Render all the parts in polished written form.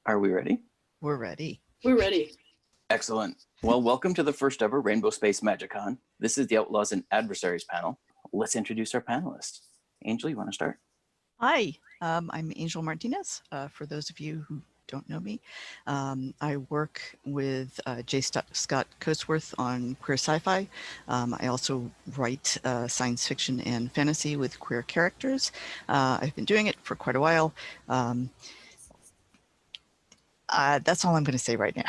Are we ready? We're ready. We're ready. Excellent. Well, welcome to the first ever Rainbow Space MagicCon. This is the Outlaws and Adversaries panel. Let's introduce our panelists. Angel, you want to start? Hi, I'm Angel Martinez. For those of you who don't know me, I work with J. Scott Coatsworth on queer sci-fi. I also write science fiction and fantasy with queer characters. I've been doing it for quite a while. That's all I'm going to say right now.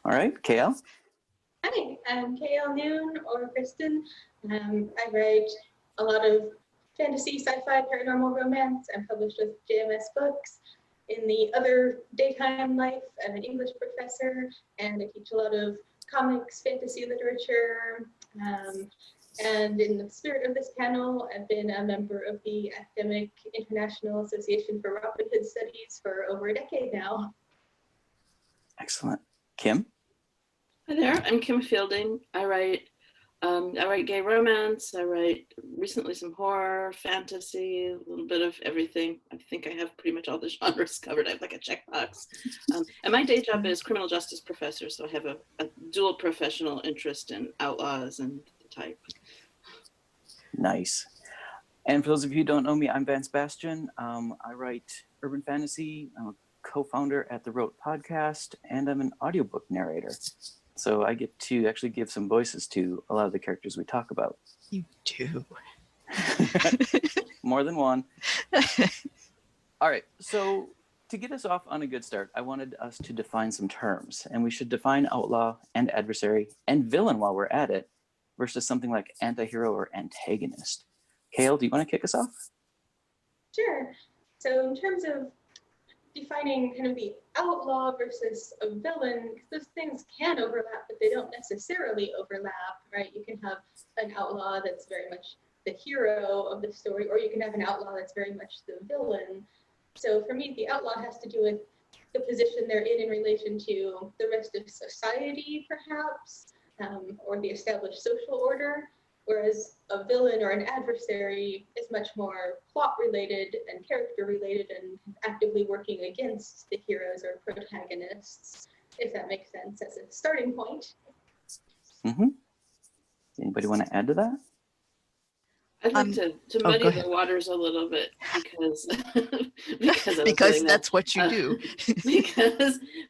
All right, KL. Hi, I'm KL Noone or Kristen. I write a lot of fantasy, sci-fi, paranormal romance. I'm published with JMS Books. In the other daytime life, I'm an English professor, and I teach a lot of comics, fantasy literature. And in the spirit of this panel, I've been a member of the Academic International Association for Robin Hood Studies for over a decade now. Excellent. Kim? Hi there, I'm Kim Fielding. I write gay romance. I write recently some horror, fantasy, a little bit of everything. I think I have pretty much all the genres covered. I have like a checkbox. And my day job is criminal justice professor, so I have a dual professional interest in outlaws and the type. Nice. And for those of you who don't know me, I'm Vance Bastian. I write urban fantasy. I'm a co-founder at the Rote podcast, and I'm an audiobook narrator. So I get to actually give some voices to a lot of the characters we talk about. You do. More than one. All right, so to get us off on a good start, I wanted us to define some terms, and we should define outlaw and adversary and villain while we're at it versus something like antihero or antagonist. Kale, do you want to kick us off? Sure. So in terms of defining kind of the outlaw versus a villain, those things can overlap, but they don't necessarily overlap, right? You can have an outlaw that's very much the hero of the story, or you can have an outlaw that's very much the villain. So for me, the outlaw has to do with the position they're in relation to the rest of society, perhaps, or the established social order. Whereas a villain or an adversary is much more plot related and character related and actively working against the heroes or protagonists, if that makes sense as a starting point. Mm-hmm. Anybody want to add to that? I'd like to muddy the waters a little bit because because that's what you do.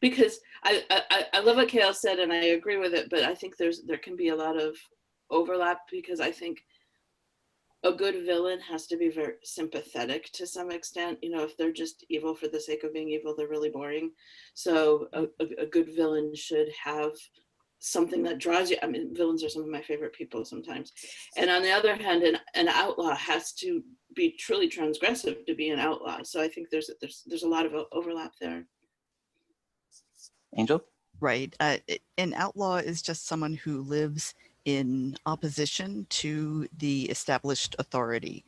because I love what Kale said and I agree with it, but I think there can be a lot of overlap because I think a good villain has to be very sympathetic to some extent. You know, if they're just evil for the sake of being evil, they're really boring. So a good villain should have something that draws you. I mean, villains are some of my favorite people sometimes. And on the other hand, an outlaw has to be truly transgressive to be an outlaw. So I think there's a lot of overlap there. Angel? Right. An outlaw is just someone who lives in opposition to the established authority.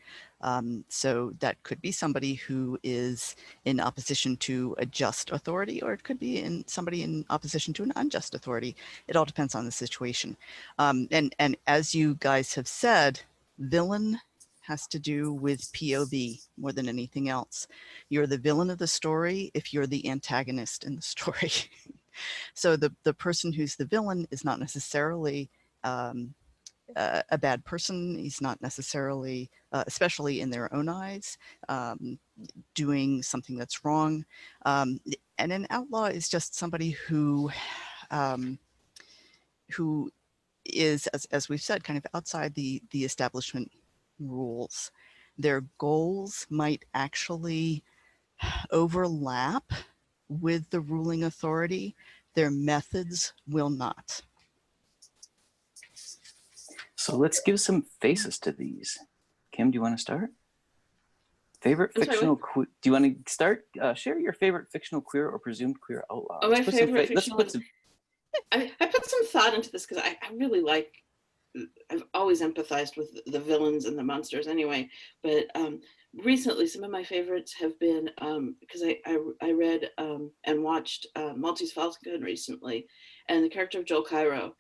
So that could be somebody who is in opposition to a just authority, or it could be somebody in opposition to an unjust authority. It all depends on the situation. And as you guys have said, villain has to do with POV more than anything else. You're the villain of the story if you're the antagonist in the story. So the person who's the villain is not necessarily a bad person. He's not necessarily, especially in their own eyes, doing something that's wrong. And an outlaw is just somebody who is, as we've said, kind of outside the establishment rules. Their goals might actually overlap with the ruling authority. Their methods will not. So let's give some faces to these. Kim, do you want to start? Favorite fictional do you want to start? Share your favorite fictional queer or presumed queer outlaw. Oh, my favorite fictional. I put some thought into this because I really like. I've always empathized with the villains and the monsters anyway, but recently some of my favorites have been because I read and watched Maltese Falcon recently, and the character of Joel Cairo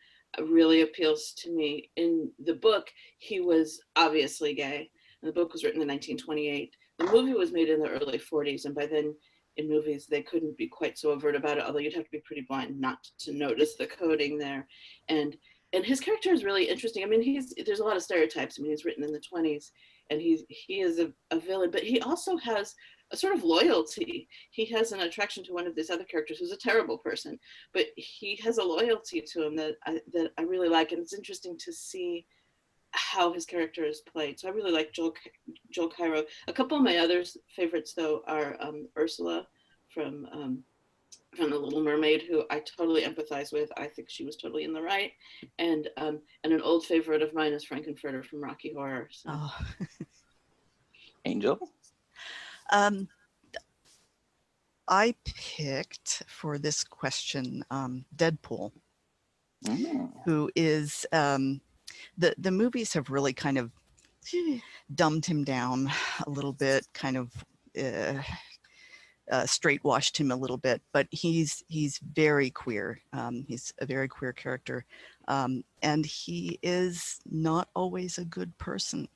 really appeals to me. In the book, he was obviously gay, and the book was written in 1928. The movie was made in the early 40s, and by then in movies, they couldn't be quite so overt about it, although you'd have to be pretty blind not to notice the coding there. And his character is really interesting. I mean, there's a lot of stereotypes. I mean, he's written in the 20s, and he is a villain, but he also has a sort of loyalty. He has an attraction to one of these other characters who's a terrible person, but he has a loyalty to him that I really like, and it's interesting to see how his character is played. So I really like Joel Cairo. A couple of my other favorites, though, are Ursula from The Little Mermaid, who I totally empathize with. I think she was totally in the right. And an old favorite of mine is Frankenfurter from Rocky Horror. So. Oh. Angel? I picked for this question Deadpool, who is the movies have really kind of dumbed him down a little bit, kind of straight washed him a little bit, but he's very queer. He's a very queer character, and he is not always a good person.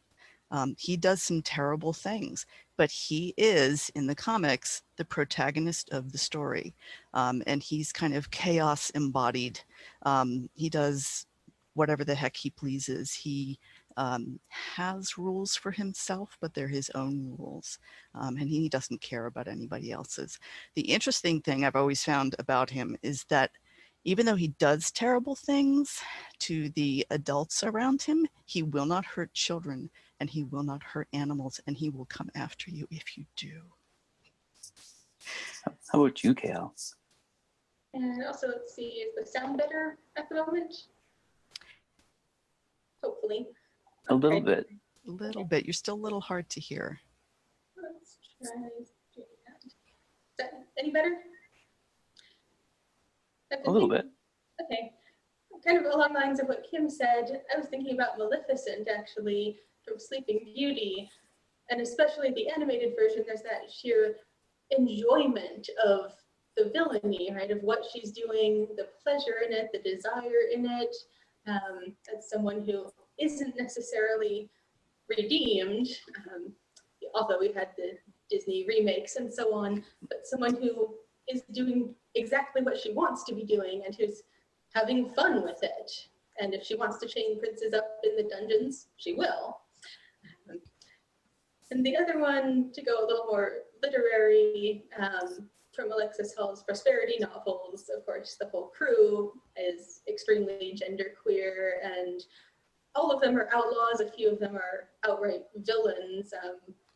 He does some terrible things, but he is, in the comics, the protagonist of the story. And he's kind of chaos embodied. He does whatever the heck he pleases. He has rules for himself, but they're his own rules. And he doesn't care about anybody else's. The interesting thing I've always found about him is that even though he does terrible things to the adults around him, he will not hurt children, and he will not hurt animals, and he will come after you if you do. How about you, Kale? And also, let's see, is the sound better at the moment? Hopefully. A little bit. A little bit. You're still a little hard to hear. Let's try doing that. Is that any better? A little bit. Okay. Kind of along the lines of what Kim said, I was thinking about Maleficent, actually, from Sleeping Beauty. And especially the animated version, there's that sheer enjoyment of the villainy, right? Of what she's doing, the pleasure in it, the desire in it. As someone who isn't necessarily redeemed, although we've had the Disney remakes and so on, but someone who is doing exactly what she wants to be doing and who's having fun with it. And if she wants to chain princes up in the dungeons, she will. And the other one, to go a little more literary, from Alexis Hall's Prosperity novels, of course, the whole crew is extremely genderqueer, and all of them are outlaws. A few of them are outright villains.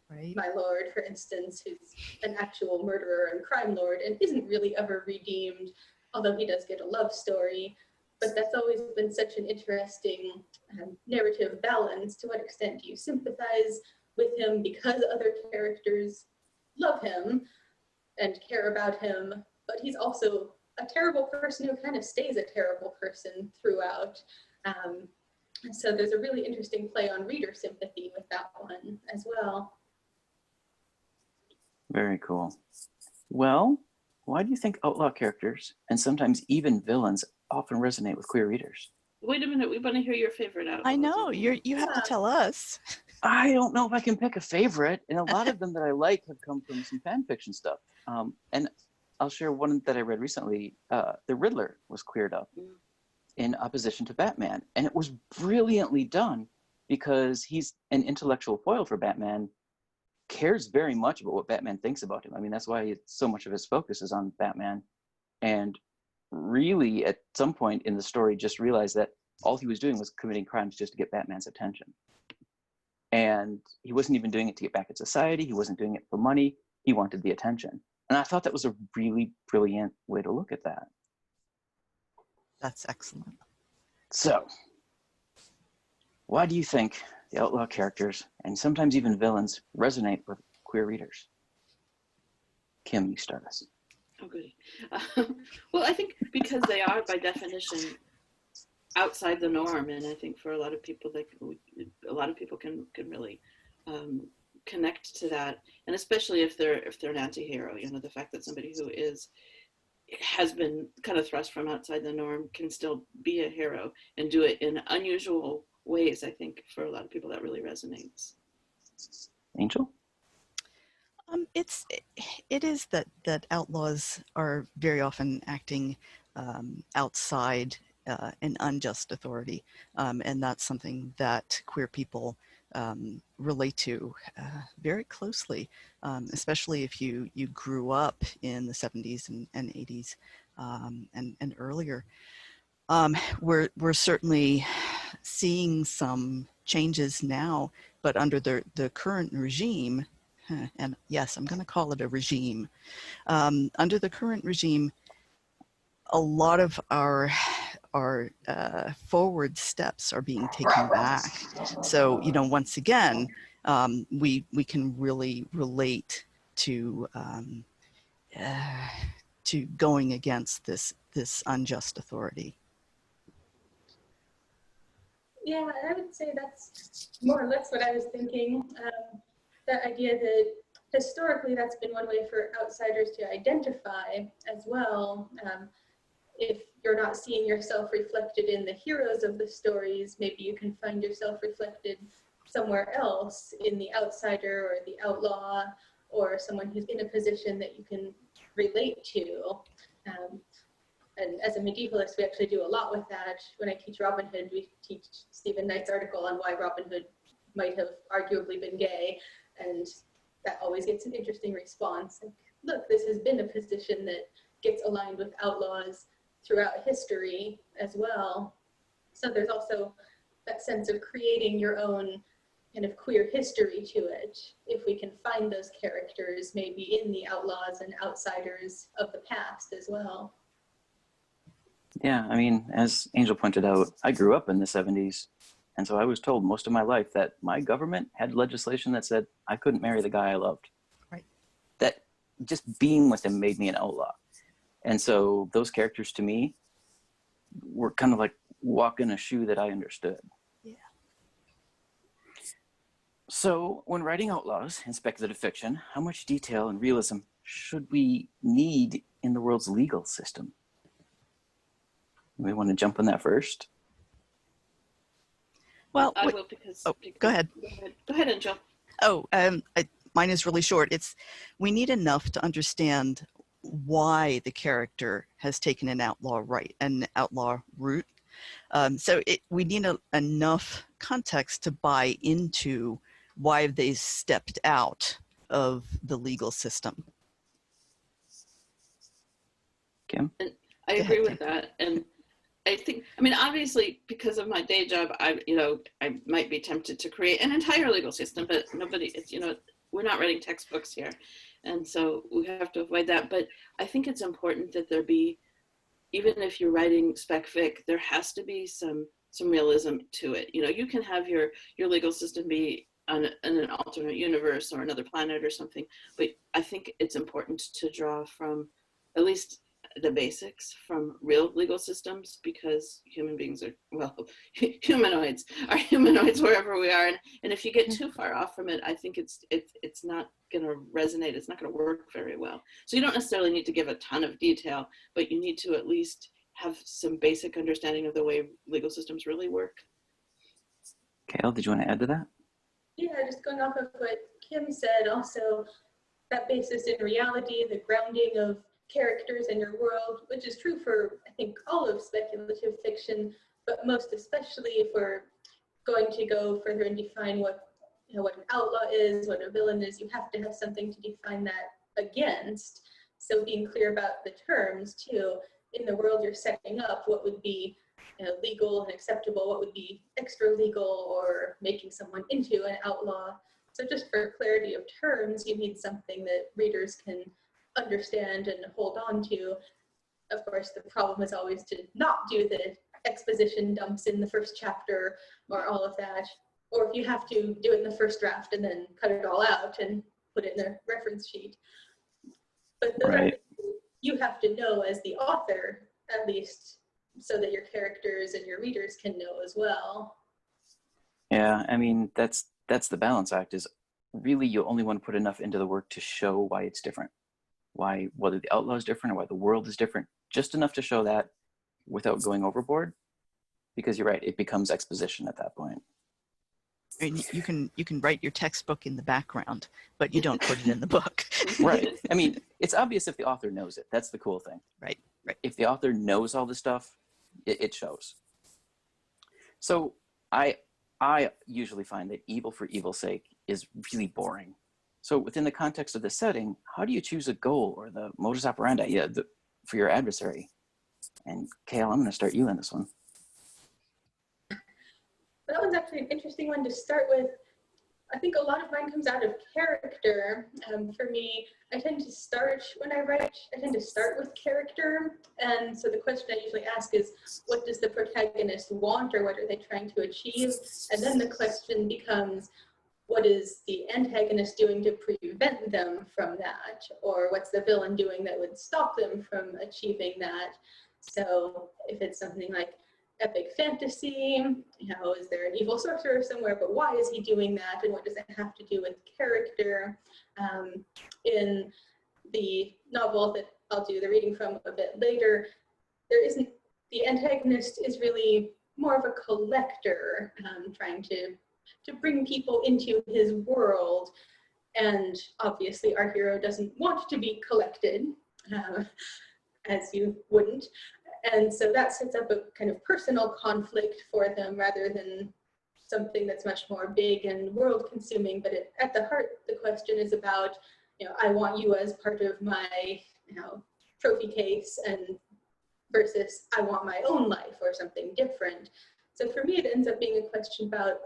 Right. My Lord, for instance, who's an actual murderer and crime lord and isn't really ever redeemed, although he does get a love story. But that's always been such an interesting narrative balance. To what extent do you sympathize with him because other characters love him and care about him, but he's also a terrible person who kind of stays a terrible person throughout. So there's a really interesting play on reader sympathy with that one as well. Very cool. Well, why do you think outlaw characters and sometimes even villains often resonate with queer readers? Wait a minute, we want to hear your favorite outlaws. I know, you have to tell us. I don't know if I can pick a favorite, and a lot of them that I like have come from some fan fiction stuff. And I'll share one that I read recently. The Riddler was queered up in opposition to Batman, and it was brilliantly done because he's an intellectual foil for Batman, cares very much about what Batman thinks about him. I mean, that's why so much of his focus is on Batman, and really at some point in the story just realized that all he was doing was committing crimes just to get Batman's attention. And he wasn't even doing it to get back at society. He wasn't doing it for money. He wanted the attention. And I thought that was a really brilliant way to look at that. That's excellent. So, why do you think the outlaw characters and sometimes even villains resonate with queer readers? Kim, you start us. Oh, goody. Well, I think because they are, by definition, outside the norm, and I think for a lot of people, can really connect to that, and especially if they're an anti-hero. You know, the fact that somebody who has been kind of thrust from outside the norm can still be a hero and do it in unusual ways. I think for a lot of people that really resonates. Angel? It is that outlaws are very often acting outside an unjust authority, and that's something that queer people relate to very closely, especially if you grew up in the 70s and 80s and earlier. We're certainly seeing some changes now, but under the current regime, and yes, I'm going to call it a regime. Under the current regime, a lot of our forward steps are being taken back. So, once again, we can really relate to going against this unjust authority. Yeah, I would say that's more or less what I was thinking. That idea that historically that's been one way for outsiders to identify as well. If you're not seeing yourself reflected in the heroes of the stories, maybe you can find yourself reflected somewhere else in the outsider or the outlaw or someone who's in a position that you can relate to. And as a medievalist, we actually do a lot with that. When I teach Robin Hood, we teach Stephen Knight's article on why Robin Hood might have arguably been gay. And that always gets an interesting response. Like, look, this has been a position that gets aligned with outlaws throughout history as well. So there's also that sense of creating your own kind of queer history to it. If we can find those characters maybe in the outlaws and outsiders of the past as well. Yeah, I mean, as Angel pointed out, I grew up in the 70s. And so I was told most of my life that my government had legislation that said I couldn't marry the guy I loved. Right. That just being with him made me an outlaw. And so those characters to me were kind of like walking a shoe that I understood. Yeah. So when writing outlaws in speculative fiction, how much detail and realism should we need in the world's legal system? We want to jump on that first? Well, I will because go ahead. Go ahead, Angel. Oh, mine is really short. We need enough to understand why the character has taken an outlaw route. So we need enough context to buy into why they stepped out of the legal system. Kim? And I agree with that. And I think, I mean, obviously, because of my day job, I might be tempted to create an entire legal system, but we're not writing textbooks here. And so we have to avoid that. But I think it's important that there be, even if you're writing spec fic, there has to be some realism to it. You can have your legal system be in an alternate universe or another planet or something, but I think it's important to draw from at least the basics from real legal systems, because human beings are, well, humanoids are humanoids wherever we are. And if you get too far off from it, I think it's not going to resonate. It's not going to work very well. So you don't necessarily need to give a ton of detail, but you need to at least have some basic understanding of the way legal systems really work. Kale, did you want to add to that? Yeah, just going off of what Kim said, also that basis in reality, the grounding of characters in your world, which is true for, I think, all of speculative fiction, but most especially if we're going to go further and define what an outlaw is, what a villain is, you have to have something to define that against. So being clear about the terms too, in the world you're setting up, what would be legal and acceptable, what would be extra legal or making someone into an outlaw. So just for clarity of terms, you need something that readers can understand and hold on to. Of course, the problem is always to not do the exposition dumps in the first chapter or all of that. Or if you have to do it in the first draft and then cut it all out and put it in the reference sheet. But those are you have to know as the author, at least, so that your characters and your readers can know as well. Yeah, I mean, that's the balance act, is really you only want to put enough into the work to show why it's different. Whether the outlaw is different or why the world is different, just enough to show that without going overboard, because you're right, it becomes exposition at that point. I mean, you can write your textbook in the background, but you don't put it in the book. Right. I mean, it's obvious if the author knows it. That's the cool thing. Right. If the author knows all this stuff, it shows. So I usually find that evil for evil's sake is really boring. So within the context of the setting, how do you choose a goal or the modus operandi for your adversary? And Kale, I'm going to start you in this one. That one's actually an interesting one to start with. I think a lot of mine comes out of character. For me, I tend to start with character. And so the question I usually ask is, what does the protagonist want, or what are they trying to achieve? And then the question becomes, what is the antagonist doing to prevent them from that? Or what's the villain doing that would stop them from achieving that? So if it's something like epic fantasy, is there an evil sorcerer somewhere, but why is he doing that, and what does it have to do with character? In the novel that I'll do the reading from a bit later, the antagonist is really more of a collector, trying to bring people into his world, and obviously our hero doesn't want to be collected, as you wouldn't. And so that sets up a kind of personal conflict for them rather than something that's much more big and world consuming. But at the heart, the question is about, I want you as part of my, trophy case, and versus I want my own life or something different. So for me, it ends up being a question about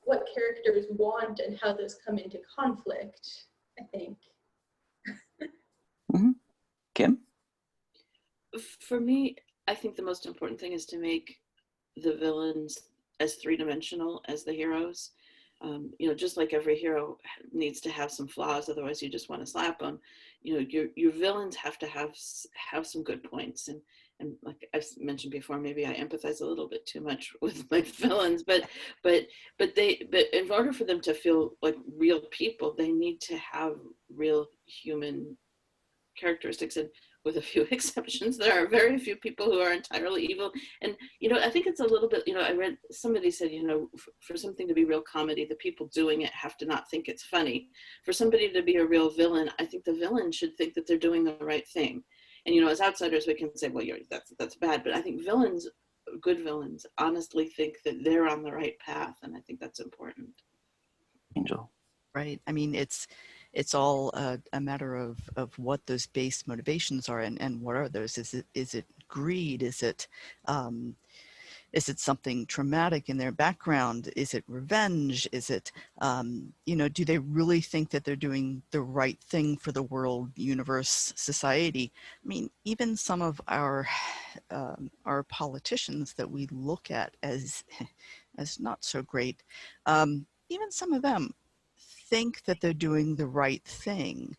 what characters want and how those come into conflict, I think. Mm-hmm. Kim? For me, I think the most important thing is to make the villains as three-dimensional as the heroes. Just like every hero needs to have some flaws, otherwise you just want to slap them. Your villains have to have some good points. And like I've mentioned before, maybe I empathize a little bit too much with my villains, but in order for them to feel like real people, they need to have real human characteristics. And with a few exceptions, there are very few people who are entirely evil. And, I think it's a little bit, I read, somebody said, for something to be real comedy, the people doing it have to not think it's funny. For somebody to be a real villain, I think the villain should think that they're doing the right thing. And, as outsiders, we can say, well, that's bad. But I think good villains, honestly think that they're on the right path. And I think that's important. Angel. Right. I mean, it's all a matter of what those base motivations are, and what are those? Is it greed? Is it something traumatic in their background? Is it revenge? Is it do they really think that they're doing the right thing for the world, universe, society? I mean, even some of our politicians that we look at as not so great, even some of them think that they're doing the right thing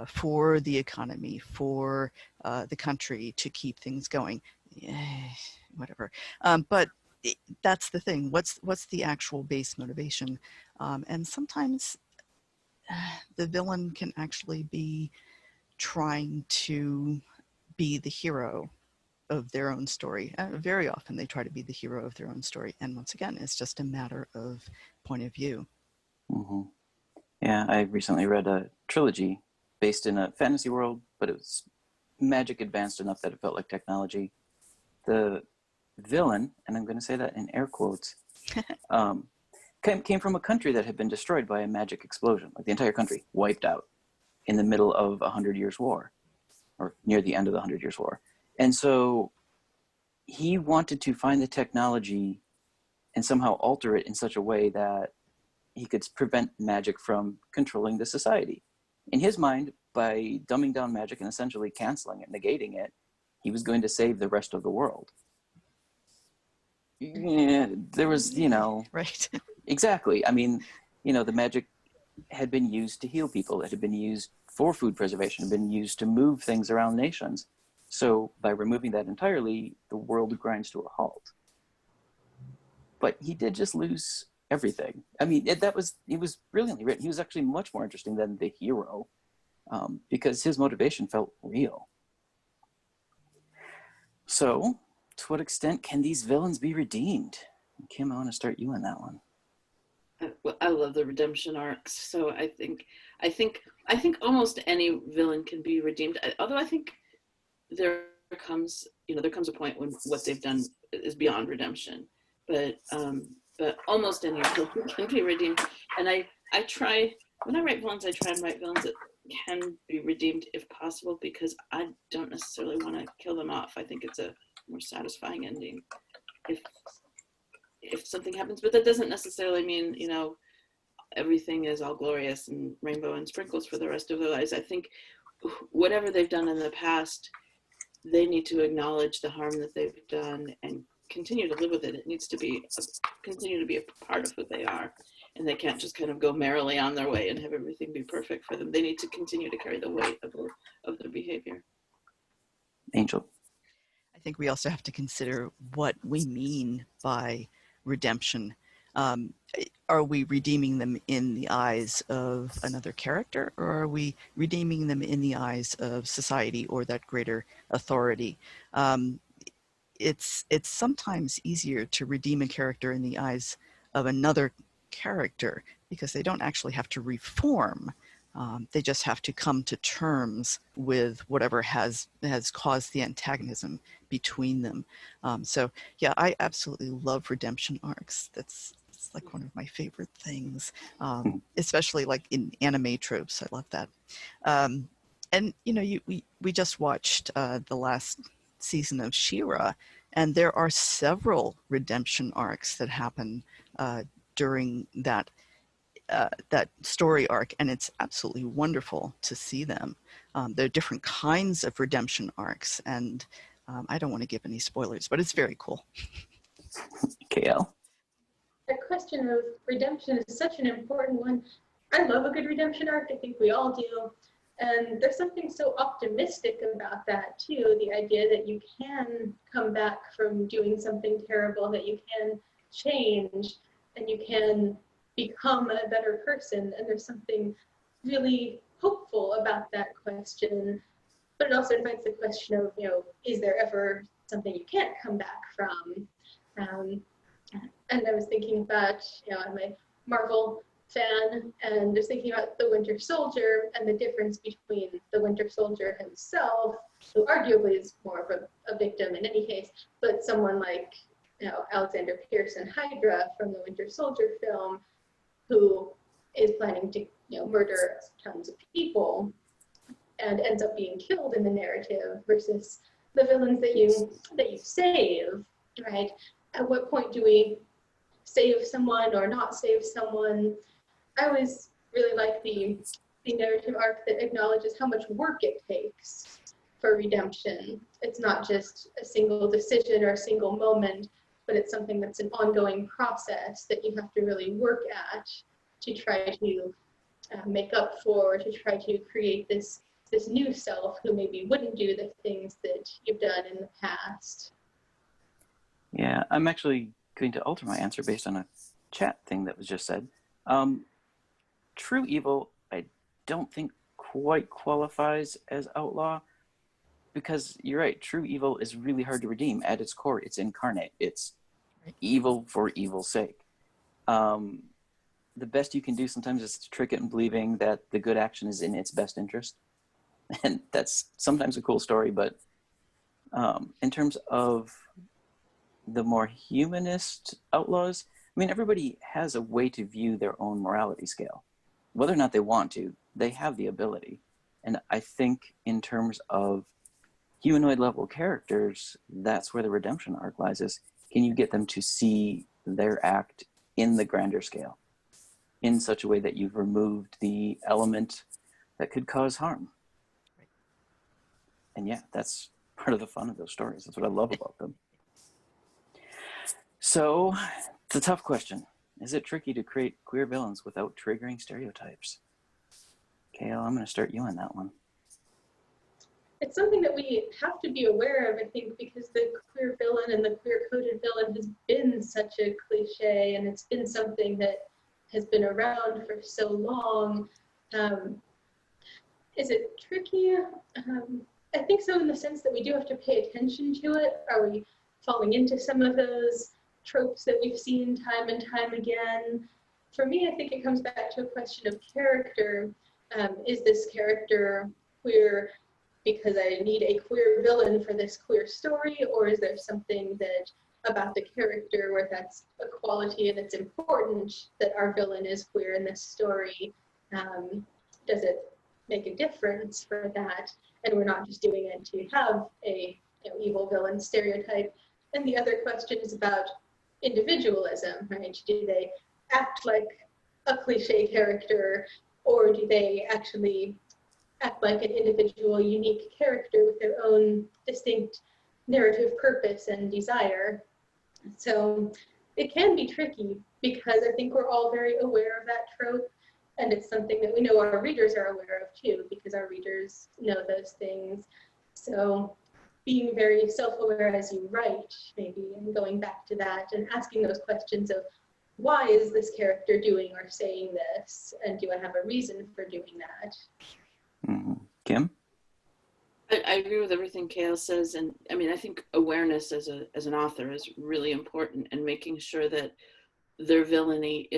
for the economy, for the country, to keep things going. Whatever. But that's the thing. What's the actual base motivation? And sometimes the villain can actually be trying to be the hero of their own story. Very often they try to be the hero of their own story. And once again, it's just a matter of point of view. Mm-hmm. Yeah, I recently read a trilogy based in a fantasy world, but it was magic advanced enough that it felt like technology. The villain, and I'm going to say that in air quotes, came from a country that had been destroyed by a magic explosion. Like the entire country wiped out in the middle of 100 Years' War, or near the end of the 100 Years' War. And so he wanted to find the technology and somehow alter it in such a way that he could prevent magic from controlling the society. In his mind, by dumbing down magic and essentially canceling it, negating it, he was going to save the rest of the world. Yeah, there was, Right. Exactly. I mean, the magic had been used to heal people. It had been used for food preservation, had been used to move things around nations. So by removing that entirely, the world grinds to a halt. But he did just lose everything. I mean, he was brilliantly written. He was actually much more interesting than the hero, because his motivation felt real. So, to what extent can these villains be redeemed? Kim, I want to start you on that one. I love the redemption arcs. So I think almost any villain can be redeemed. Although I think there comes a point when what they've done is beyond redemption. But almost any villain can be redeemed. And I try, when I write villains, I try and write villains that can be redeemed if possible, because I don't necessarily want to kill them off. I think it's a more satisfying ending if something happens, but that doesn't necessarily mean, everything is all glorious and rainbow and sprinkles for the rest of their lives. I think whatever they've done in the past, they need to acknowledge the harm that they've done and continue to live with it. It needs to continue to be a part of who they are. And they can't just kind of go merrily on their way and have everything be perfect for them. They need to continue to carry the weight of their behavior. Angel. I think we also have to consider what we mean by redemption. Are we redeeming them in the eyes of another character, or are we redeeming them in the eyes of society or that greater authority? It's sometimes easier to redeem a character in the eyes of another character because they don't actually have to reform. They just have to come to terms with whatever has caused the antagonism between them. So yeah, I absolutely love redemption arcs. It's like one of my favorite things, especially like in anime tropes. I love that. And we just watched the last season of She-Ra, and there are several redemption arcs that happen during that story arc, and it's absolutely wonderful to see them. There are different kinds of redemption arcs, and I don't want to give any spoilers, but it's very cool. KL. The question of redemption is such an important one. I love a good redemption arc. I think we all do. And there's something so optimistic about that too. The idea that you can come back from doing something terrible, that you can change, and you can become a better person. And there's something really hopeful about that question. But it also invites the question of, is there ever something you can't come back from? And I was thinking about, I'm a Marvel fan, and just thinking about the Winter Soldier and the difference between the Winter Soldier himself, who arguably is more of a victim in any case, but someone like Alexander Pearson Hydra from the Winter Soldier film, who is planning to murder tons of people and ends up being killed in the narrative, versus the villains that you save, right? At what point do we save someone or not save someone? I always really like the narrative arc that acknowledges how much work it takes for redemption. It's not just a single decision or a single moment, but it's something that's an ongoing process that you have to really work at to try to make up for, to try to create this new self who maybe wouldn't do the things that you've done in the past. Yeah, I'm actually going to alter my answer based on a chat thing that was just said. True evil, I don't think quite qualifies as outlaw, because you're right, true evil is really hard to redeem. At its core, it's incarnate. It's evil for evil's sake. The best you can do sometimes is to trick it in believing that the good action is in its best interest. And that's sometimes a cool story, but in terms of the more humanist outlaws, I mean, everybody has a way to view their own morality scale. Whether or not they want to, they have the ability. And I think in terms of humanoid level characters, that's where the redemption arc lies, is can you get them to see their act in the grander scale in such a way that you've removed the element that could cause harm. And yeah, that's part of the fun of those stories. That's what I love about them. So it's a tough question. Is it tricky to create queer villains without triggering stereotypes? Kale, I'm going to start you on that one. It's something that we have to be aware of, I think, because the queer villain and the queer-coded villain has been such a cliche, and it's been something that has been around for so long. Is it tricky? I think so, in the sense that we do have to pay attention to it. Are we falling into some of those tropes that we've seen time and time again? for me, I think it comes back to a question of character. Is this character queer because I need a queer villain for this queer story, or is there something that about the character where that's a quality and it's important that our villain is queer in this story? Does it make a difference for that? And we're not just doing it to have a evil villain stereotype. And the other question is about individualism, right? Do they act like a cliche character, or do they actually act like an individual, unique character with their own distinct narrative purpose and desire? So it can be tricky because I think we're all very aware of that trope, and it's something that we know our readers are aware of too, because our readers know those things. So being very self-aware as you write, maybe, and going back to that and asking those questions of why is this character doing or saying this, and do I have a reason for doing that? Mm-hmm. Kim? I agree with everything Kale says, and I mean, I think awareness as an author is really important, and making sure that their villainy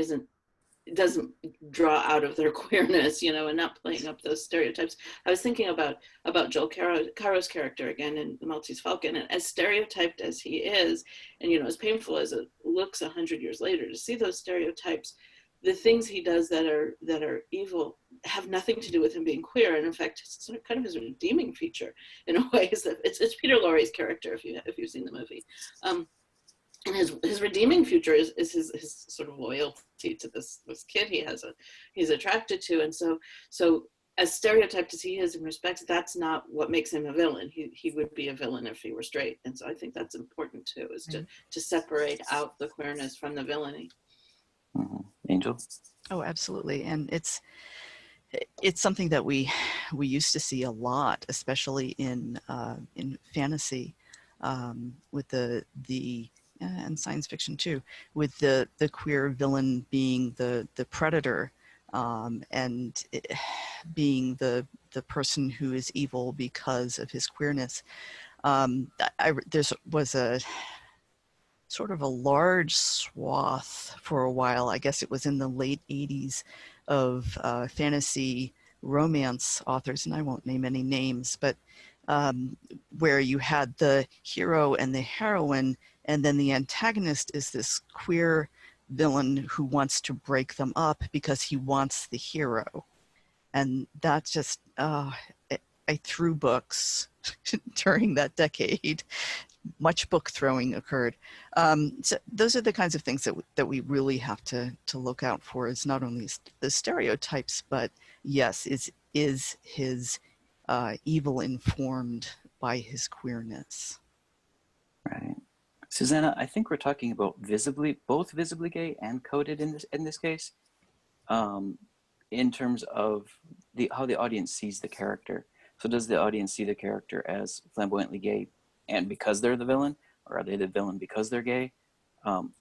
doesn't draw out of their queerness, and not playing up those stereotypes. I was thinking about Joel Caro's character again in The Maltese Falcon, and as stereotyped as he is, and as painful as it looks 100 years later, to see those stereotypes, the things he does that are evil have nothing to do with him being queer, and in fact, it's kind of his redeeming feature in a way. Is that it's Peter Lorre's character, if you've seen the movie, and his redeeming feature is his sort of loyalty to this kid he's attracted to, and so as stereotyped as he is in respects, that's not what makes him a villain. He would be a villain if he were straight, and so I think that's important too, is to separate out the queerness from the villainy. Mm-hmm. Angel? Oh, absolutely. And it's something that we used to see a lot, especially in fantasy, with the and science fiction too, with the queer villain being the predator, and being the person who is evil because of his queerness. There was a sort of a large swath for a while, I guess it was in the late 80s, of fantasy romance authors, and I won't name any names, but where you had the hero and the heroine, and then the antagonist is this queer villain who wants to break them up because he wants the hero. And that just, I threw books during that decade. Much book throwing occurred. So those are the kinds of things that we really have to look out for, is not only the stereotypes, but yes, is his evil informed by his queerness. Right. Susanna, I think we're talking about both visibly gay and coded in this case, in terms of how the audience sees the character. So does the audience see the character as flamboyantly gay and because they're the villain, or are they the villain because they're gay?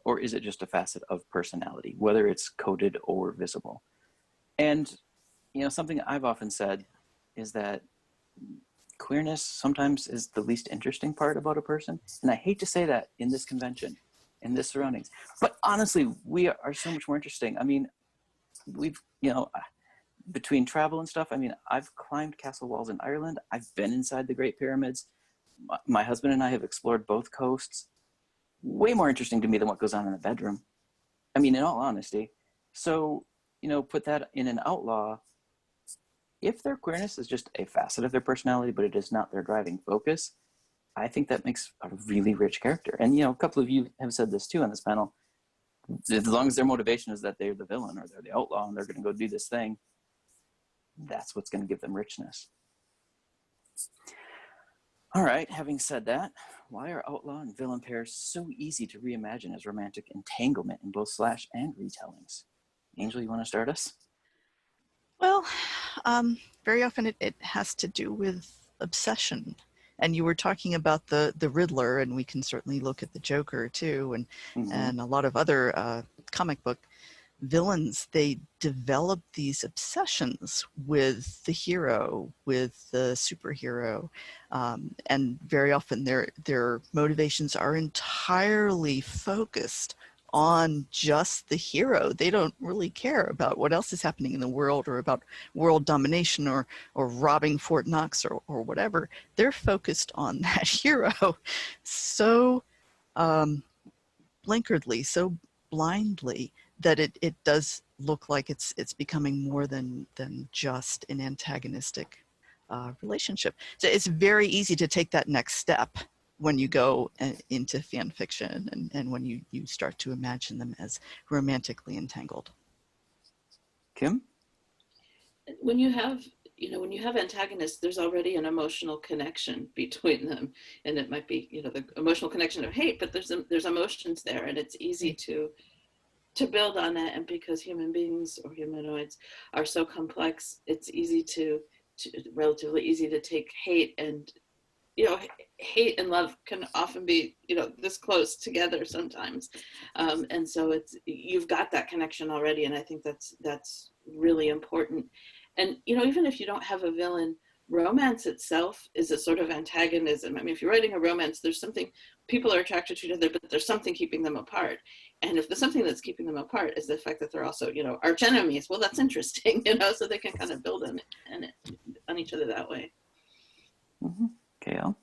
Or is it just a facet of personality, whether it's coded or visible? And, something I've often said is that queerness sometimes is the least interesting part about a person. And I hate to say that in this convention, in this surroundings, but honestly, we are so much more interesting. I mean, we've, between travel and stuff, I mean, I've climbed castle walls in Ireland. I've been inside the Great Pyramids. My husband and I have explored both coasts. Way more interesting to me than what goes on in a bedroom. I mean, in all honesty. So, put that in an outlaw. If their queerness is just a facet of their personality, but it is not their driving focus, I think that makes a really rich character. And, a couple of you have said this too on this panel. As long as their motivation is that they're the villain or they're the outlaw and they're going to go do this thing, that's what's going to give them richness. All right, having said that, why are outlaw and villain pairs so easy to reimagine as romantic entanglement in both slash and retellings? Angel, you want to start us? Well, very often it has to do with obsession. And you were talking about the Riddler, and we can certainly look at the Joker too, and a lot of other comic book villains. They develop these obsessions with the hero, with the superhero, and very often their motivations are entirely focused on just the hero. They don't really care about what else is happening in the world or about world domination or robbing Fort Knox or whatever. They're focused on that hero so blinkeredly, so blindly, that it does look like it's becoming more than just an antagonistic relationship. So it's very easy to take that next step when you go into fan fiction and when you start to imagine them as romantically entangled. Kim? When you have antagonists, there's already an emotional connection between them, and it might be, the emotional connection of hate, but there's emotions there, and it's easy to build on it. And because human beings or humanoids are so complex, it's relatively easy to take hate, and hate and love can often be this close together sometimes, and so you've got that connection already, and I think that's really important. And even if you don't have a villain, romance itself is a sort of antagonism. I mean, if you're writing a romance, there's something, people are attracted to each other, but there's something keeping them apart. And if the something that's keeping them apart is the fact that they're also arch enemies, well, that's interesting, so they can kind of build on each other that way. Mm-hmm. KL?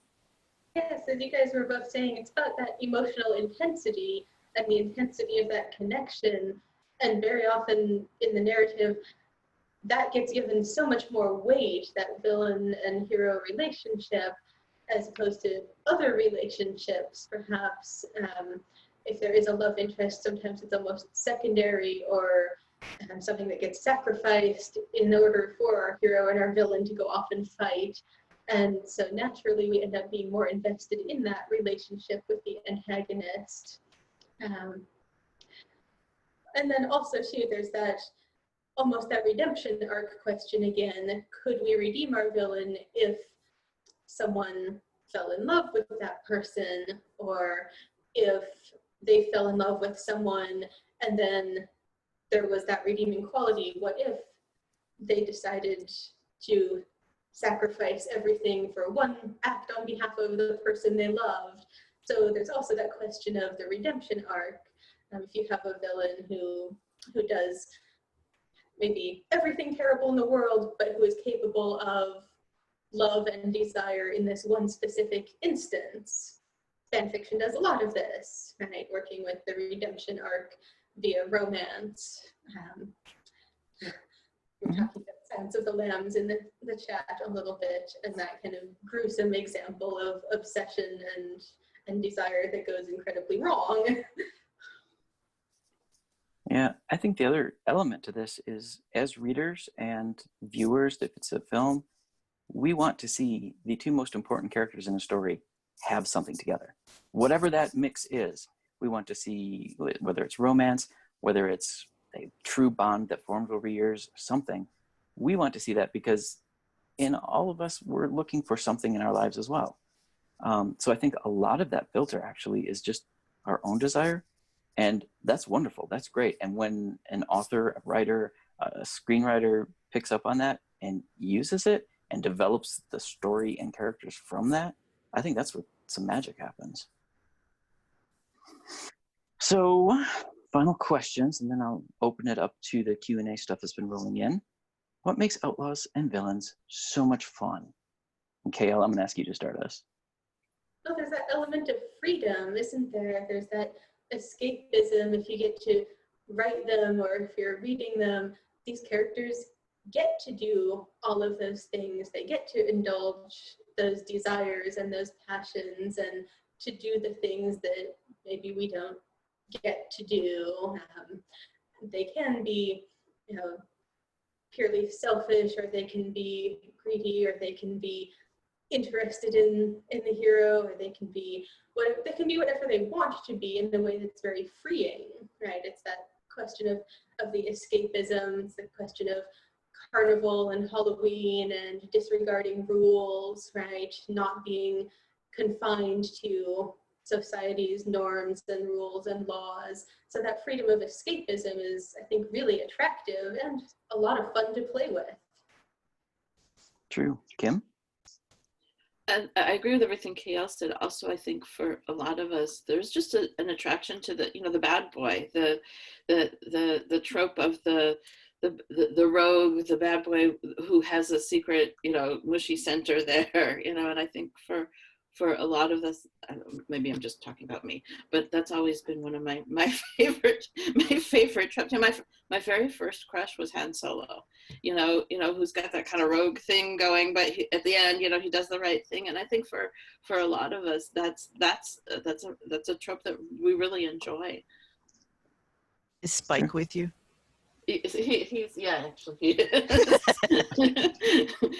Yes, as you guys were both saying, it's about that emotional intensity and the intensity of that connection. And very often in the narrative, that gets given so much more weight, that villain and hero relationship, as opposed to other relationships, perhaps. If there is a love interest, sometimes it's almost secondary or something that gets sacrificed in order for our hero and our villain to go off and fight. And so naturally we end up being more invested in that relationship with the antagonist. And then also too, there's that almost that redemption arc question again. Could we redeem our villain if someone fell in love with that person, or if they fell in love with someone and then there was that redeeming quality? What if they decided to sacrifice everything for one act on behalf of the person they loved? So there's also that question of the redemption arc. If you have a villain who does maybe everything terrible in the world, but who is capable of love and desire in this one specific instance. Fan fiction does a lot of this, right? Working with the redemption arc via romance. We're talking about Silence of the Lambs in the chat a little bit, and that kind of gruesome example of obsession and desire that goes incredibly wrong. Yeah, I think the other element to this is, as readers and viewers, if it's a film, we want to see the two most important characters in a story have something together. Whatever that mix is, we want to see, whether it's romance, whether it's a true bond that formed over years, something. We want to see that because in all of us, we're looking for something in our lives as well. So I think a lot of that filter actually is just our own desire. And that's wonderful. That's great. And when an author, a writer, a screenwriter picks up on that and uses it and develops the story and characters from that, I think that's where some magic happens. So final questions, and then I'll open it up to the Q&A stuff that's been rolling in. What makes Outlaws and Villains so much fun? And KL, I'm going to ask you to start us. Well, there's that element of freedom, isn't there? There's that escapism. If you get to write them or if you're reading them, these characters get to do all of those things. They get to indulge those desires and those passions and to do the things that maybe we don't get to do. They can be, purely selfish, or they can be greedy, or they can be interested in the hero, or they can be whatever they want to be in a way that's very freeing, right? It's that question of the escapism. It's the question of Carnival and Halloween and disregarding rules, right? Not being confined to society's norms and rules and laws. So that freedom of escapism is, I think, really attractive and a lot of fun to play with. True. Kim? I agree with everything KL said. Also, I think for a lot of us, there's just an attraction to the, the bad boy, the trope of the rogue, the bad boy who has a secret, mushy center there, and I think for a lot of us, maybe I'm just talking about me, but that's always been one of my favorite tropes. My very first crush was Han Solo, who's got that kind of rogue thing going, but at the end, he does the right thing. And I think for a lot of us, that's a trope that we really enjoy. Is Spike with you? He's yeah, actually he is.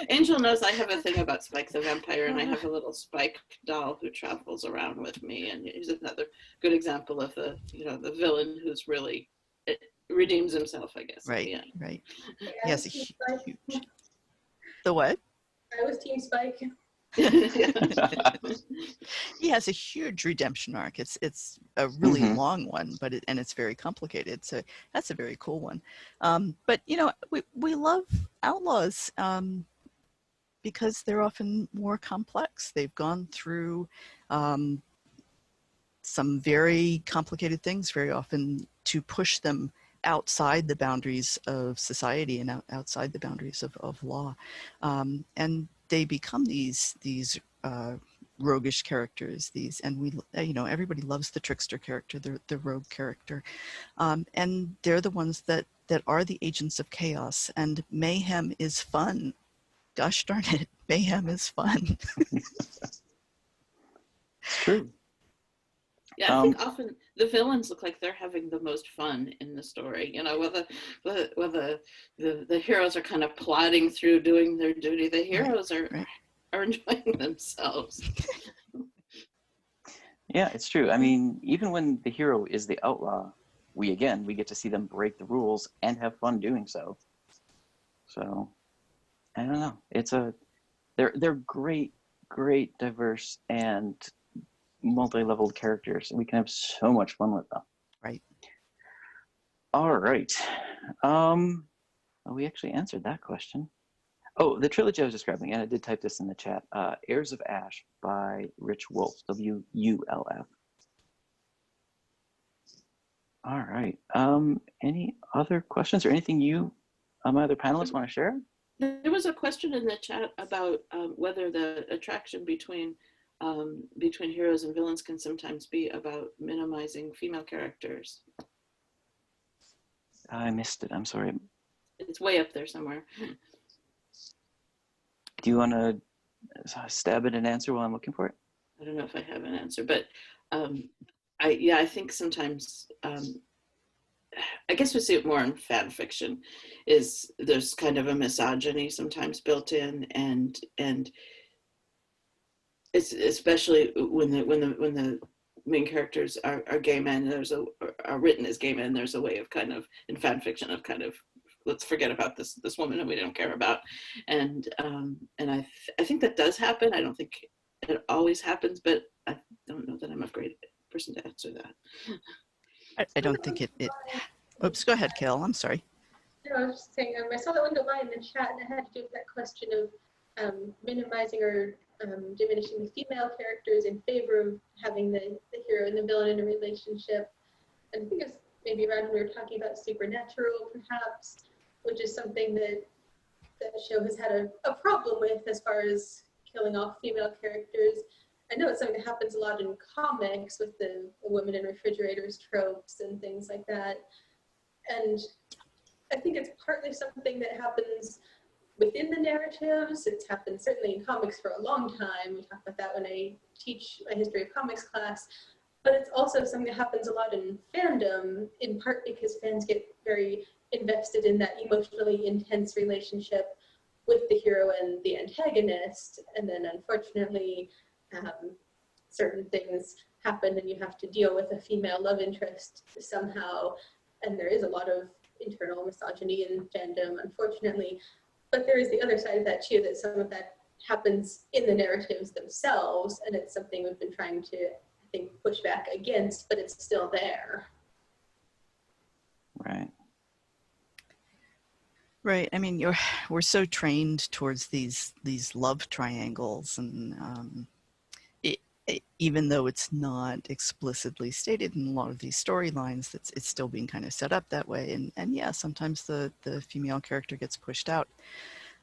Angel knows I have a thing about Spike the vampire, and I have a little Spike doll who travels around with me, and he's another good example of the the villain who's really redeems himself, I guess. Right. Yeah, He has a huge. The what? I was Team Spike. He has a huge redemption arc. It's a really long one, but it's very complicated. So that's a very cool one. But we love Outlaws because they're often more complex. They've gone through some very complicated things very often to push them outside the boundaries of society and outside the boundaries of law, and they become these roguish characters. And we everybody loves the trickster character, the rogue character, and they're the ones that are the agents of chaos. And mayhem is fun. Gosh darn it, mayhem is fun. It's true. Yeah, I think often the villains look like they're having the most fun in the story. Where the heroes are kind of plodding through doing their duty. The heroes are enjoying themselves. Yeah, it's true. I mean, even when the hero is the outlaw, we get to see them break the rules and have fun doing so. So, I don't know. They're great, diverse, and multi-leveled characters. We can have so much fun with them. Right. All right. We actually answered that question. Oh, the trilogy I was describing, and I did type this in the chat, Heirs of Ash by Rich Wolf, WULF. All right. Any other questions or anything my other panelists want to share? There was a question in the chat about whether the attraction between heroes and villains can sometimes be about minimizing female characters. I missed it. I'm sorry. It's way up there somewhere. Do you want to stab at an answer while I'm looking for it? I don't know if I have an answer, but I think sometimes, I guess we see it more in fan fiction, there's kind of a misogyny sometimes built in, and it's especially when the main characters are gay men, are written as gay men. There's a way of kind of in fan fiction of kind of, let's forget about this woman that we don't care about, and I think that does happen. I don't think it always happens, but I don't know that I'm a great person to answer that. I don't think it. Oops, go ahead, Kale. I'm sorry. No, I was just saying, I saw that window line in the chat, and it had to do with that question of minimizing or diminishing the female characters in favor of having the hero and the villain in a relationship. And I think it's maybe around when we were talking about Supernatural, perhaps, which is something that the show has had a problem with as far as killing off female characters. I know it's something that happens a lot in comics with the women in refrigerators tropes and things like that. And I think it's partly something that happens within the narratives. It's happened certainly in comics for a long time. We talk about that when I teach a history of comics class. But it's also something that happens a lot in fandom, in part because fans get very invested in that emotionally intense relationship with the hero and the antagonist. And then unfortunately, certain things happen and you have to deal with a female love interest somehow. And there is a lot of internal misogyny in fandom, unfortunately. But there is the other side of that too, that some of that happens in the narratives themselves, and it's something we've been trying to, I think, push back against, but it's still there. Right. Right. I mean, we're so trained towards these love triangles, and even though it's not explicitly stated in a lot of these storylines, it's still being kind of set up that way. And yeah, sometimes the female character gets pushed out.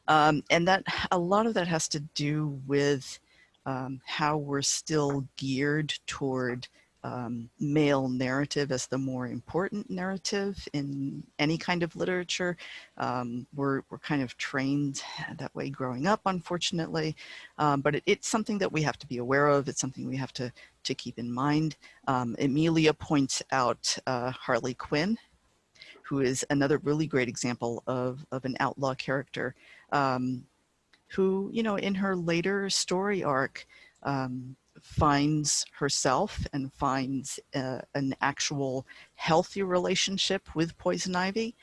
And that a lot of that has to do with how we're still geared toward male narrative as the more important narrative in any kind of literature. We're kind of trained that way growing up, unfortunately, but it's something that we have to be aware of. It's something we have to keep in mind. Emilia points out Harley Quinn, who is another really great example of an outlaw character, who, you know, in her later story arc, finds herself and finds an actual healthy relationship with Poison Ivy.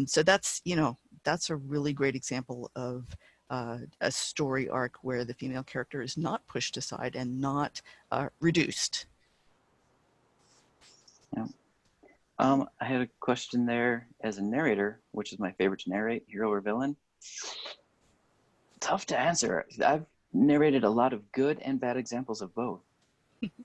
So that's, you know, that's a really great example of a story arc where the female character is not pushed aside and not reduced. Yeah. I had a question there as a narrator, which is my favorite to narrate, hero or villain. Tough to answer. I've narrated a lot of good and bad examples of both.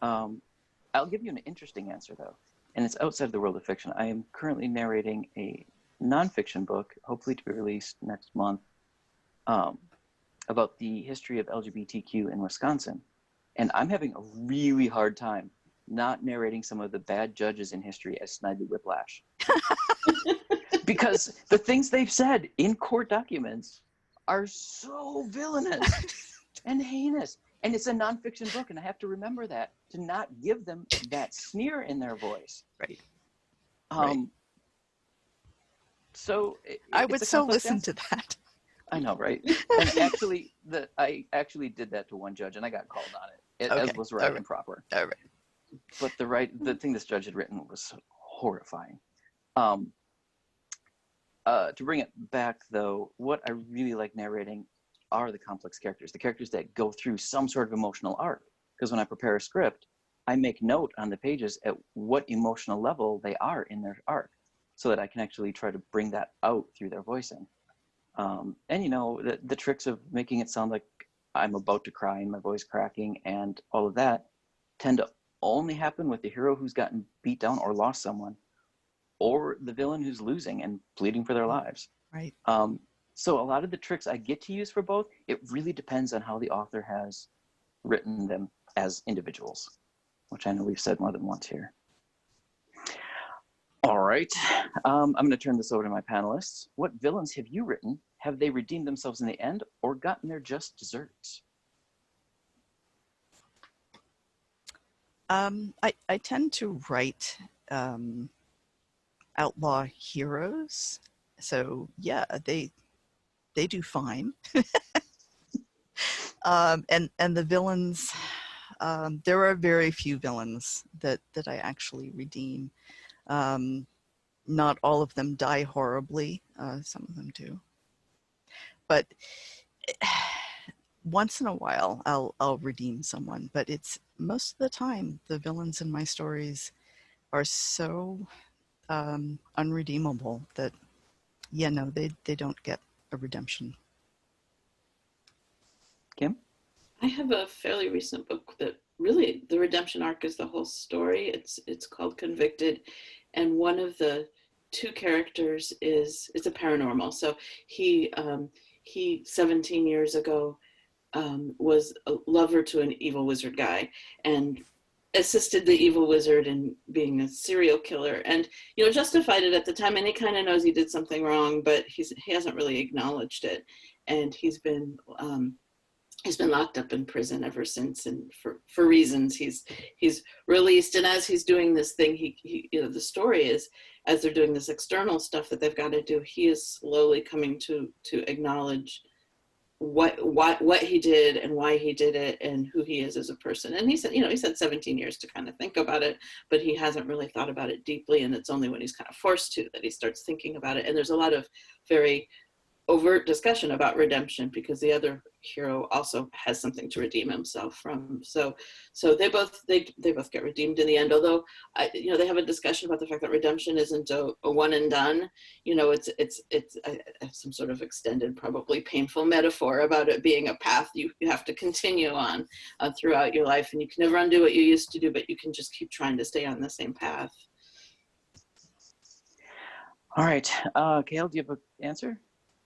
I'll give you an interesting answer, though, and it's outside the world of fiction. I am currently narrating a nonfiction book, hopefully to be released next month, about the history of LGBTQ in Wisconsin. And I'm having a really hard time not narrating some of the bad judges in history as Snidely Whiplash. Because the things they've said in court documents are so villainous and heinous. And it's a nonfiction book, and I have to remember that, to not give them that sneer in their voice. Right. Right. So I would so listen to that. I know, right? And actually, I actually did that to one judge, and I got called on it, Okay. as was right and proper. All right. But the thing this judge had written was horrifying. To bring it back, though, what I really like narrating are the complex characters, the characters that go through some sort of emotional arc. Because when I prepare a script, I make note on the pages at what emotional level they are in their arc, so that I can actually try to bring that out through their voicing. And, you know, the tricks of making it sound like I'm about to cry and my voice cracking and all of that tend to only happen with the hero who's gotten beat down or lost someone, or the villain who's losing and pleading for their lives. Right. So a lot of the tricks I get to use for both, it really depends on how the author has written them as individuals, which I know we've said more than once here. All right, I'm going to turn this over to my panelists. What villains have you written? Have they redeemed themselves in the end or gotten their just desserts? I tend to write outlaw heroes, so yeah, they do fine. And the villains, there are very few villains that I actually redeem. Not all of them die horribly. Some of them do, but once in a while I'll redeem someone. But it's most of the time the villains in my stories are so unredeemable that, yeah, no, they don't get a redemption. Kim? I have a fairly recent book that really the redemption arc is the whole story. It's called Convicted, and one of the two characters is a paranormal. So he 17 years ago was a lover to an evil wizard guy and assisted the evil wizard in being a serial killer, and justified it at the time, and he kind of knows he did something wrong, but he hasn't really acknowledged it, and he's been locked up in prison ever since, and for reasons he's released. And as he's doing this thing, he the story is, as they're doing this external stuff that they've got to do, he is slowly coming to acknowledge what he did and why he did it and who he is as a person. And he said 17 years to kind of think about it, but he hasn't really thought about it deeply, and it's only when he's kind of forced to that he starts thinking about it. And there's a lot of very overt discussion about redemption, because the other hero also has something to redeem himself from. So they both get redeemed in the end, although they have a discussion about the fact that redemption isn't a one and done. It's some sort of extended, probably painful metaphor about it being a path you have to continue on throughout your life, and you can never undo what you used to do, but you can just keep trying to stay on the same path. All right, Kale, do you have an answer?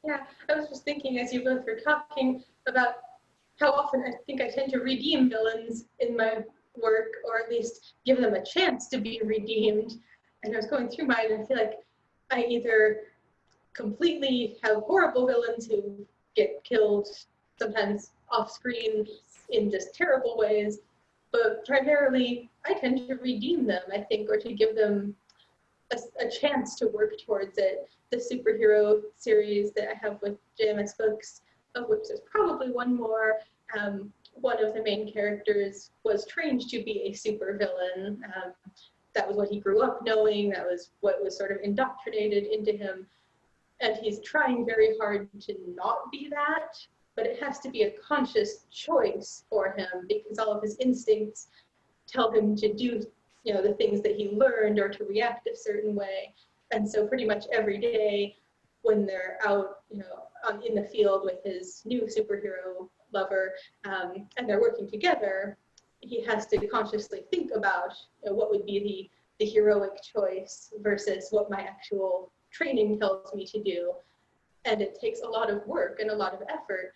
Yeah, I was just thinking as you both were talking about how often I think I tend to redeem villains in my work, or at least give them a chance to be redeemed. And I was going through mine, and I feel like I either completely have horrible villains who get killed, sometimes off screen in just terrible ways, but primarily I tend to redeem them, I think, or to give them a chance to work towards it. The superhero series that I have with JMS Books, of which there's probably one more, one of the main characters was trained to be a supervillain. That was what he grew up knowing, that was what was sort of indoctrinated into him, and he's trying very hard to not be that, but it has to be a conscious choice for him, because all of his instincts tell him to do the things that he learned, or to react a certain way. And so pretty much every day when they're out, in the field with his new superhero lover, and they're working together, he has to consciously think about what would be the heroic choice versus what my actual training tells me to do. And it takes a lot of work and a lot of effort,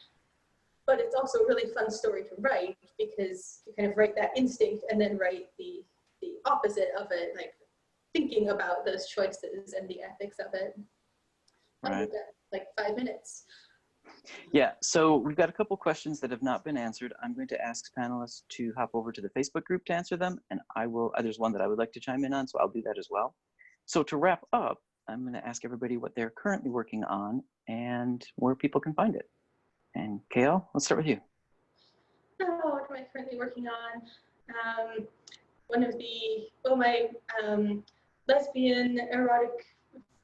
but it's also a really fun story to write, because you kind of write that instinct and then write the opposite of it, like thinking about those choices and the ethics of it. Right. Like 5 minutes. Yeah, so we've got a couple questions that have not been answered. I'm going to ask panelists to hop over to the Facebook group to answer them, and there's one that I would like to chime in on, so I'll do that as well. So to wrap up, I'm going to ask everybody what they're currently working on and where people can find it. And Kale, let's start with you. What am I currently working on? My lesbian erotic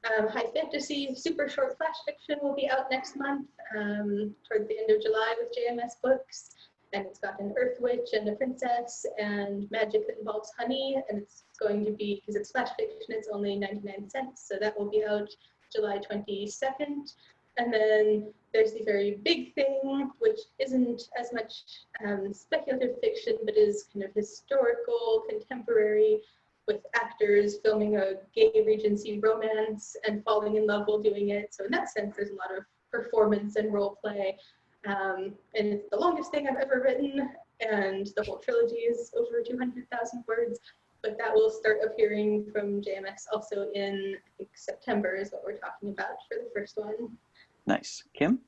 high fantasy super short flash fiction will be out next month, toward the end of July with JMS Books, and it's got an earth witch and a princess and magic that involves honey, and it's going to be, because it's flash fiction, it's only 99 cents, so that will be out July 22nd. And then there's the very big thing, which isn't as much speculative fiction, but is kind of historical, contemporary, with actors filming a gay Regency romance and falling in love while doing it. So in that sense, there's a lot of performance and role play. And it's the longest thing I've ever written, and the whole trilogy is over 200,000 words. But that will start appearing from JMS also in, I think, September is what we're talking about for the first one. Nice. Kim?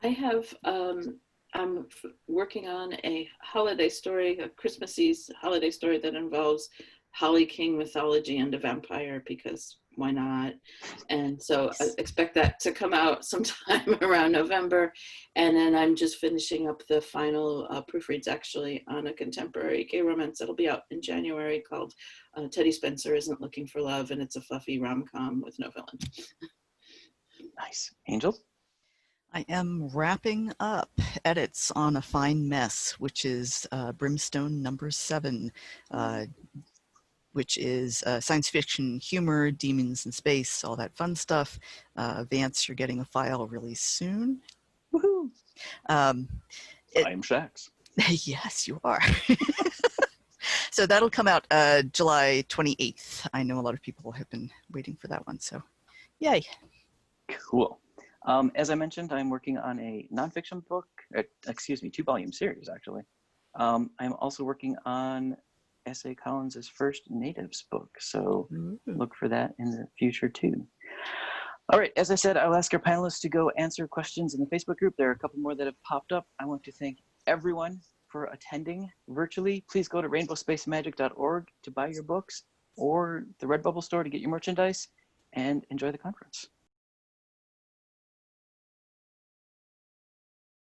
I have, I'm working on a holiday story, a Christmassy holiday story that involves Holly King mythology and a vampire, because why not? And so I expect that to come out sometime around November. And then I'm just finishing up the final proofreads actually on a contemporary gay romance that'll be out in January called Teddy Spencer Isn't Looking for Love, and it's a fluffy rom-com with no villain. Nice. Angel? I am wrapping up edits on A Fine Mess, which is Brimstone #7, which is science fiction humor, demons in space, all that fun stuff. Vance, you're getting a file really soon. Woohoo! I'm Shax. Yes, you are. So that'll come out July 28th. I know a lot of people have been waiting for that one, so yay. Cool. As I mentioned, I'm working on a nonfiction book, 2-volume series, actually. I'm also working on S.A. Collins' first Natives book, so look for that in the future, too. All right, as I said, I'll ask our panelists to go answer questions in the Facebook group. There are a couple more that have popped up. I want to thank everyone for attending virtually. Please go to rainbowspacemagic.org to buy your books, or the Redbubble store to get your merchandise, and enjoy the conference.